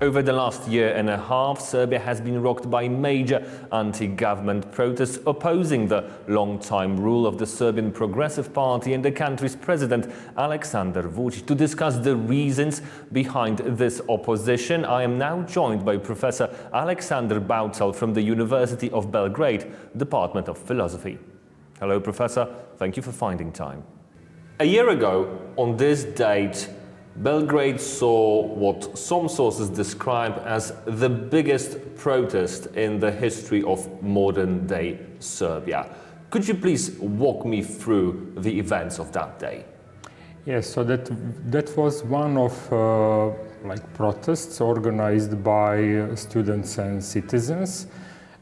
Over the last year and a half, Serbia has been rocked by major anti-government protests opposing the long-time rule of the Serbian Progressive Party and the country's president, Aleksandar Baucal. To discuss the reasons behind this opposition, I am now joined by Professor Aleksandar Baucal from the University of Belgrade, Department of Philosophy. Hello, Professor. Thank you for finding time. A year ago, on this date, Belgrade saw what some sources describe as the biggest protest in the history of modern-day Serbia. Could you please walk me through the events of that day? Yes, so that was one of protests organized by students and citizens,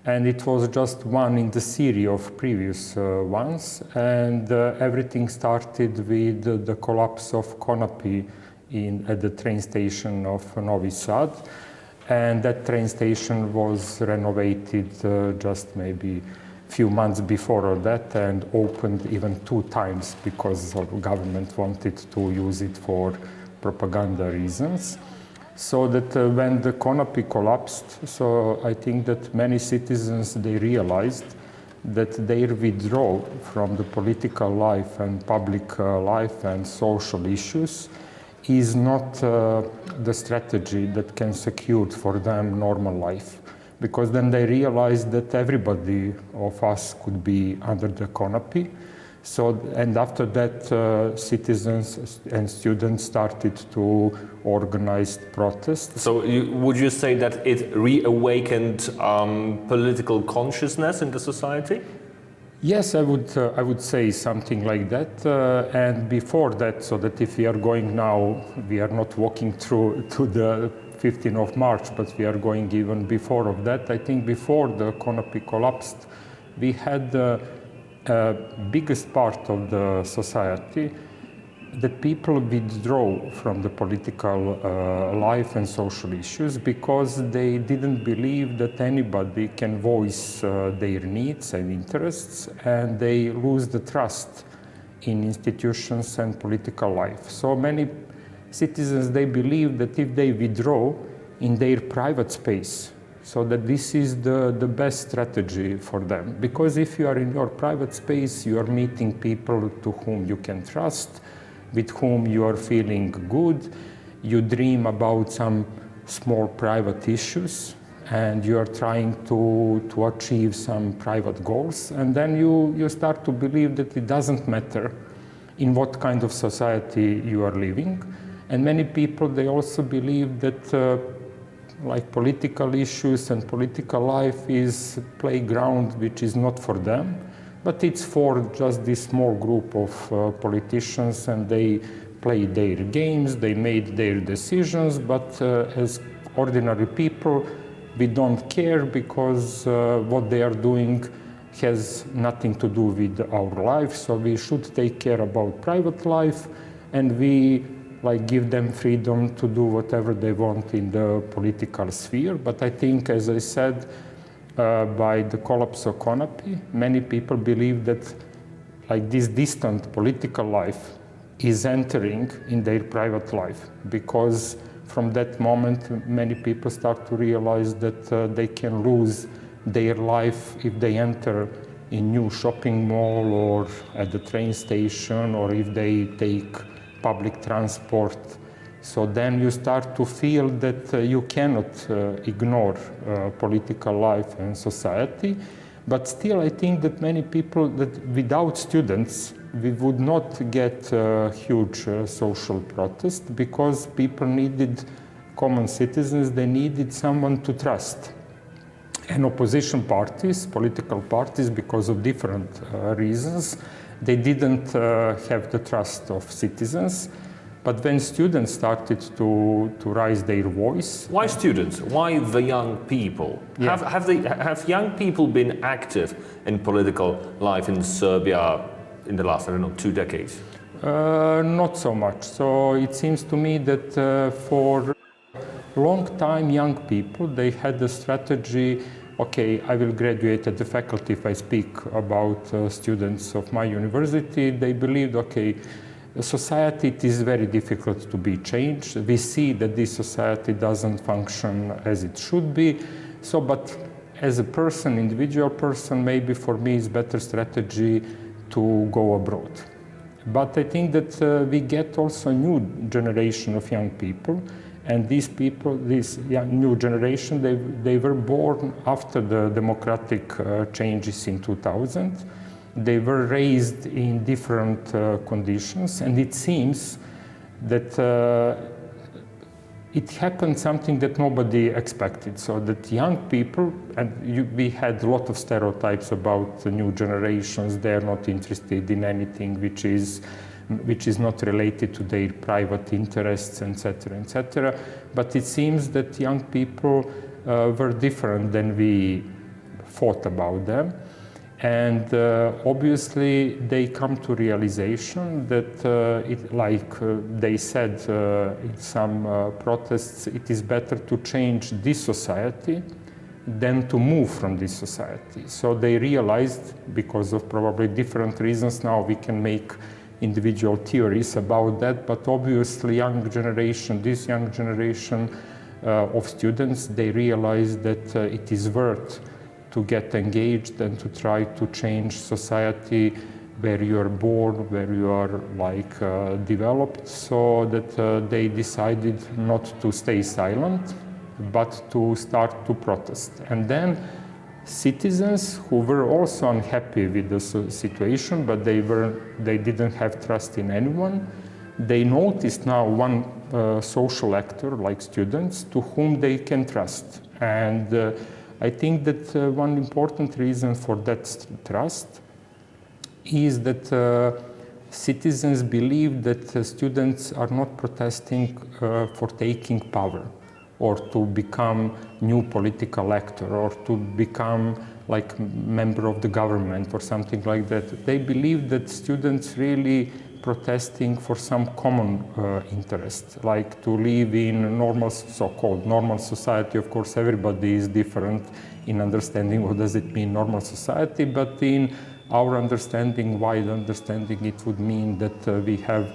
and it was just one in the series of previous ones, and everything started with the collapse of Konapi at the train station of Novi Sad, and that train station was renovated just maybe a few months before that and opened even 2 times because the government wanted to use it for propaganda reasons. So that when the Konapi collapsed, so I think that many citizens, they realized that their withdrawal from the political life and public life and social issues is not the strategy that can secure for them normal life, because then they realized that everybody of us could be under the Konapi. So, and after that, citizens and students started to organize protests. So would you say that it reawakened political consciousness in the society? Yes, I would say something like that. And before that, so that if we are going now, we are not walking through to the 15th of March, but we are going even before of that. I think before the Konapi collapsed, we had the biggest part of the society that people withdraw from the political life and social issues because they didn't believe that anybody can voice their needs and interests, and they lose the trust in institutions and political life. So many citizens, they believe that if they withdraw in their private space, so that this is the best strategy for them. Because if you are in your private space, you are meeting people to whom you can trust, with whom you are feeling good, you dream about some small private issues, and you are trying to achieve some private goals, and then you start to believe that it doesn't matter in what kind of society you are living. And many people, they also believe that political issues and political life is a playground which is not for them, but it's for just this small group of politicians, and they play their games, they made their decisions, but as ordinary people, we don't care because what they are doing has nothing to do with our life, so we should take care about private life, and we give them freedom to do whatever they want in the political sphere. But I think, as I said, by the collapse of Konapi, many people believe that this distant political life is entering in their private life, because from that moment many people start to realize that they can lose their life if they enter a new shopping mall or at the train station, or if they take public transport. So then you start to feel that you cannot ignore political life and society. But still, I think that many people, that without students, we would not get a huge social protest, because people needed, common citizens, they needed someone to trust. And opposition parties, political parties, because of different reasons, they didn't have the trust of citizens. But when students started to raise their voice... Why students? Why the young people? Yeah. Have young people been active in political life in Serbia in the last, 2 decades? Not so much. So it seems to me that for a long time, young people, they had the strategy, okay, I will graduate at the faculty if I speak about students of my university. They believed, okay, society, it is very difficult to be changed. We see that this society doesn't function as it should be. So, but as a person, individual person, maybe for me it's better strategy to go abroad. But I think that we get also a new generation of young people, and these people, this new generation, they were born after the democratic changes in 2000. They were raised in different conditions, and it seems that it happened something that nobody expected. So that young people, and we had a lot of stereotypes about the new generations. They are not interested in anything which is not related to their private interests, etc., etc. But it seems that young people were different than we thought about them. And obviously they come to realization that, like they said in some protests, it is better to change this society than to move from this society. So they realized, because of probably different reasons, now we can make individual theories about that, but obviously this young generation of students, they realize that it is worth to get engaged and to try to change society where you are born, where you are developed, so that they decided not to stay silent, but to start to protest. And then citizens who were also unhappy with the situation, but they didn't have trust in anyone, they noticed now one social actor, like students, to whom they can trust. And I think that one important reason for that trust is that citizens believe that students are not protesting for taking power or to become new political actor or to become like member of the government or something like that. They believe that students really protesting for some common interest, like to live in normal, so-called normal society. Of course, everybody is different in understanding what does it mean normal society, but in our understanding, wide understanding, it would mean that we have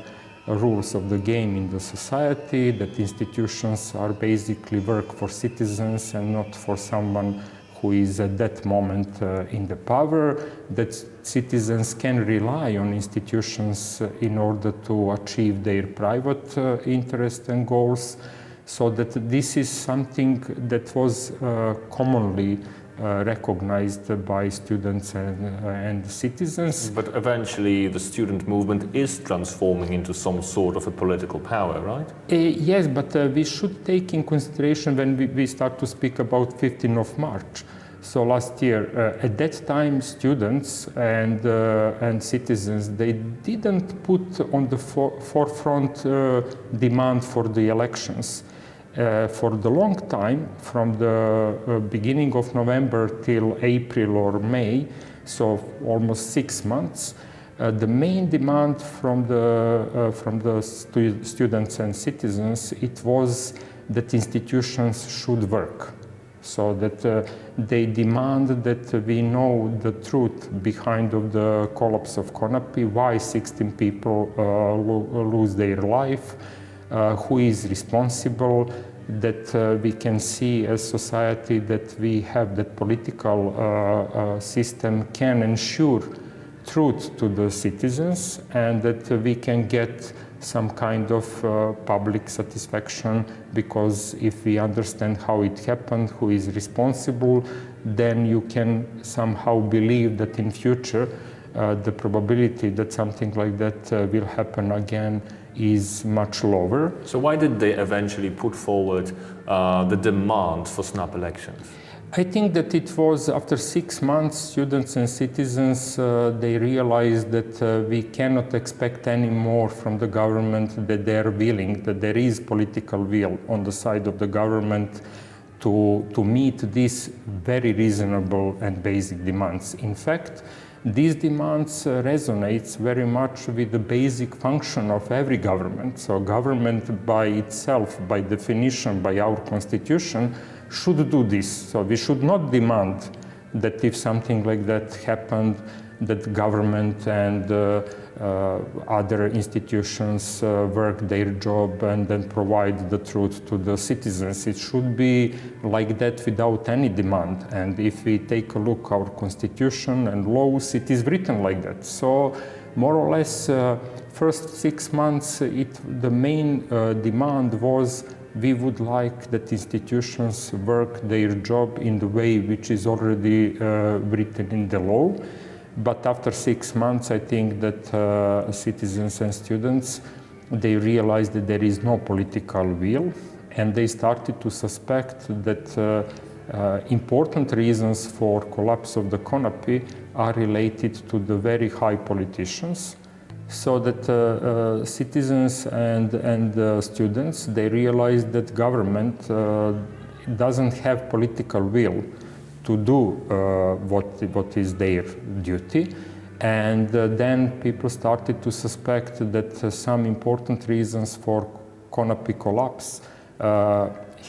rules of the game in the society, that institutions are basically work for citizens and not for someone who is at that moment in the power, that citizens can rely on institutions in order to achieve their private interests and goals, so that this is something that was commonly recognized by students and citizens. But eventually the student movement is transforming into some sort of a political power, right? Yes, but we should take in consideration when we start to speak about 15th of March. So last year, at that time, students and citizens, they didn't put on the forefront demand for the elections. For the long time, from the beginning of November till April or May, so almost 6 months, the main demand from the students and citizens, it was that institutions should work. So that they demand that we know the truth behind of the collapse of Konapi, why 16 people lose their life, who is responsible, that we can see as society that we have that political system can ensure truth to the citizens, and that we can get some kind of public satisfaction, because if we understand how it happened, who is responsible, then you can somehow believe that in future the probability that something like that will happen again is much lower. So why did they eventually put forward the demand for snap elections? I think that it was after 6 months, students and citizens, they realized that we cannot expect any more from the government, that they are willing, that there is political will on the side of the government to meet these very reasonable and basic demands. In fact, these demands resonates very much with the basic function of every government. So government by itself, by definition, by our constitution, should do this. So we should not demand that if something like that happened, that government and other institutions work their job and then provide the truth to the citizens. It should be like that without any demand. And if we take a look at our constitution and laws, it is written like that. So more or less, first 6 months, the main demand was we would like that institutions work their job in the way which is already written in the law. But after 6 months, I think that citizens and students, they realized that there is no political will, and they started to suspect that important reasons for collapse of the CONAPI are related to the very high politicians, so that citizens and students, they realized that government doesn't have political will to do what is their duty. And then people started to suspect that some important reasons for CONAPI collapse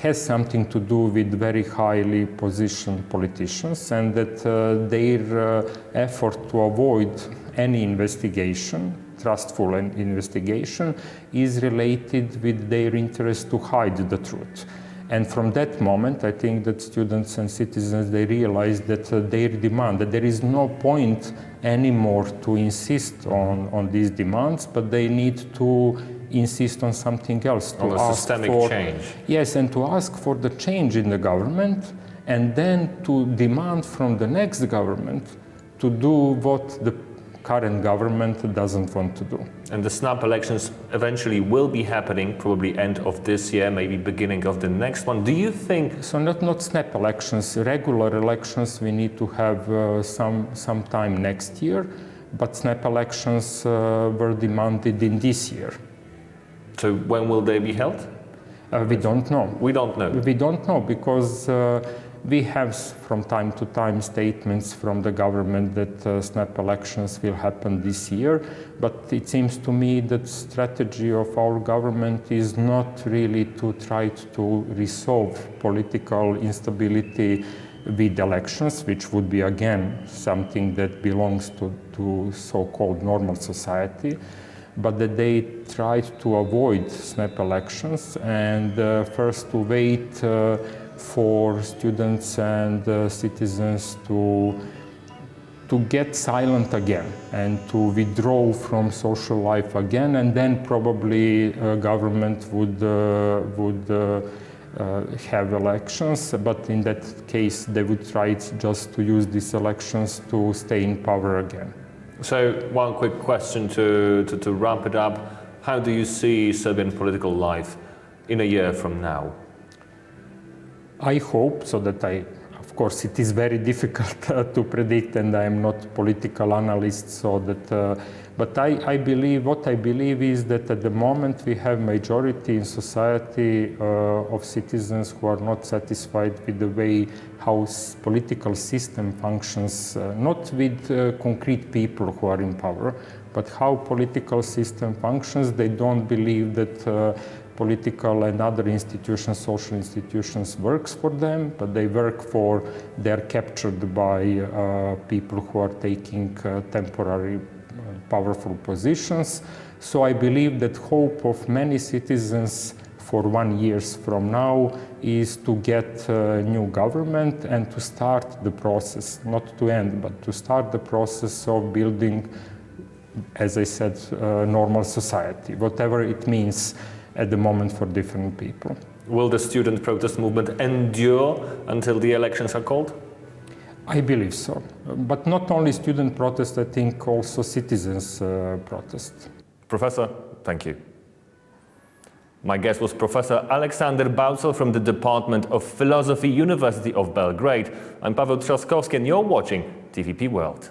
has something to do with very highly positioned politicians, and that their effort to avoid any investigation, trustful investigation, is related with their interest to hide the truth. And from that moment, I think that students and citizens, they realized that their demand, that there is no point anymore to insist on these demands, but they need to insist on something else. On a systemic change. Yes, and to ask for the change in the government, and then to demand from the next government to do what the current government doesn't want to do. And the snap elections eventually will be happening, probably end of this year, maybe beginning of the next one. Do you think... So not snap elections, regular elections we need to have some time next year, but snap elections were demanded in this year. So when will they be held? We don't know. We don't know? We don't know, because we have from time to time statements from the government that snap elections will happen this year, but it seems to me that strategy of our government is not really to try to resolve political instability with elections, which would be again something that belongs to so-called normal society, but that they tried to avoid snap elections and first to wait for students and citizens to get silent again and to withdraw from social life again, and then probably government would have elections, but in that case they would try just to use these elections to stay in power again. So one quick question to wrap it up. How do you see Serbian political life in a year from now? I hope so that of course it is very difficult to predict, and I am not political analyst, so that, but I believe, what I believe is that at the moment we have majority in society of citizens who are not satisfied with the way how political system functions, not with concrete people who are in power, but how political system functions. They don't believe that political and other institutions, social institutions works for them, but they are captured by people who are taking temporary powerful positions. So I believe that hope of many citizens for 1 year from now is to get a new government and to start the process, not to end, but to start the process of building, as I said, normal society, whatever it means at the moment for different people. Will the student protest movement endure until the elections are called? I believe so. But not only student protest, I think also citizens protest. Professor, thank you. My guest was Professor Aleksandar Baucal from the Department of Philosophy, University of Belgrade. I'm Paweł Trzaskowski, and you're watching TVP World.